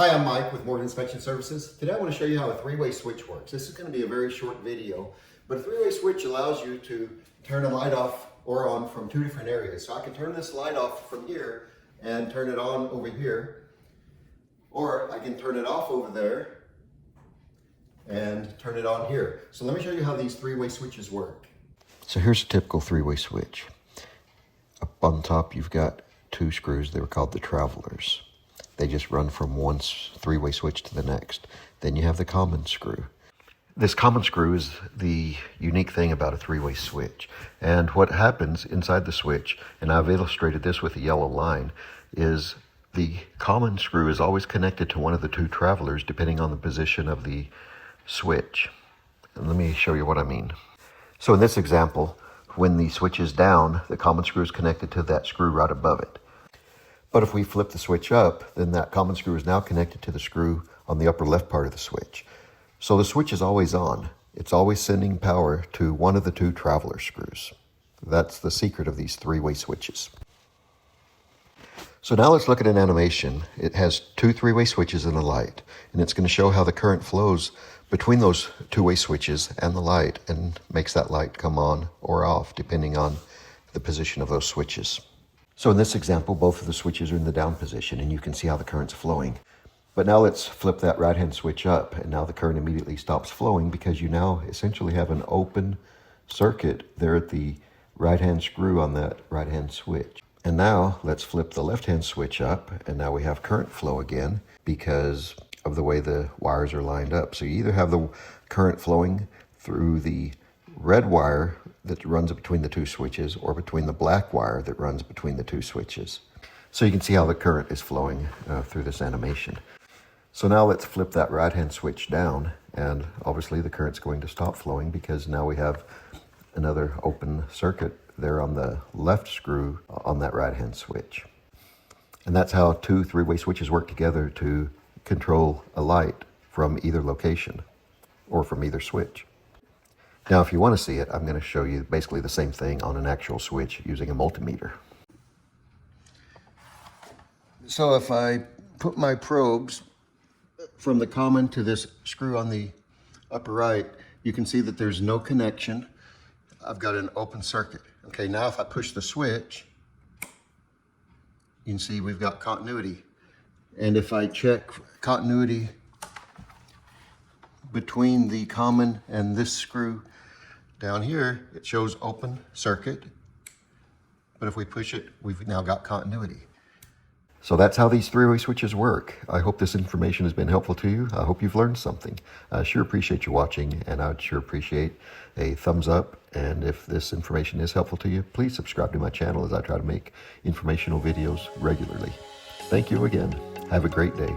Hi, I'm Mike with Morgan Inspection Services. Today I want to show you how a three-way switch works. This is going to be a very short video, but a three-way switch allows you to turn a light off or on from two different areas. So I can turn this light off from here and turn it on over here, or I can turn it off over there and turn it on here. So let me show you how these three-way switches work. So here's a typical three-way switch. Up on top you've got two screws. They were called the travelers. They just run from one three-way switch to the next. Then you have the common screw. This common screw is the unique thing about a three-way switch. And what happens inside the switch, and I've illustrated this with a yellow line, is the common screw is always connected to one of the two travelers depending on the position of the switch. And let me show you what I mean. So in this example, when the switch is down, the common screw is connected to that screw right above it. But if we flip the switch up, then that common screw is now connected to the screw on the upper left part of the switch. So the switch is always on. It's always sending power to one of the two traveler screws. That's the secret of these three-way switches. So now let's look at an animation. It has two three-way switches and a light, and it's going to show how the current flows between those two-way switches and the light and makes that light come on or off depending on the position of those switches. So in this example, both of the switches are in the down position and you can see how the current's flowing. But now let's flip that right-hand switch up, and now the current immediately stops flowing because you now essentially have an open circuit there at the right-hand screw on that right-hand switch. And now let's flip the left-hand switch up, and now we have current flow again because of the way the wires are lined up. So you either have the current flowing through the red wire that runs between the two switches or between the black wire that runs between the two switches. So you can see how the current is flowing through this animation. So now let's flip that right-hand switch down, and obviously the current's going to stop flowing because now we have another open circuit there on the left screw on that right-hand switch. And that's how two three-way switches work together to control a light from either location or from either switch. Now, if you want to see it, I'm going to show you basically the same thing on an actual switch using a multimeter. So if I put my probes from the common to this screw on the upper right, you can see that there's no connection. I've got an open circuit. Okay, now if I push the switch, you can see we've got continuity. And if I check continuity between the common and this screw down here, it shows open circuit. But if we push it, we've now got continuity. So that's how these three-way switches work. I hope this information has been helpful to you. I hope you've learned something. I sure appreciate you watching, and I'd sure appreciate a thumbs up. And if this information is helpful to you, please subscribe to my channel as I try to make informational videos regularly. Thank you again. Have a great day.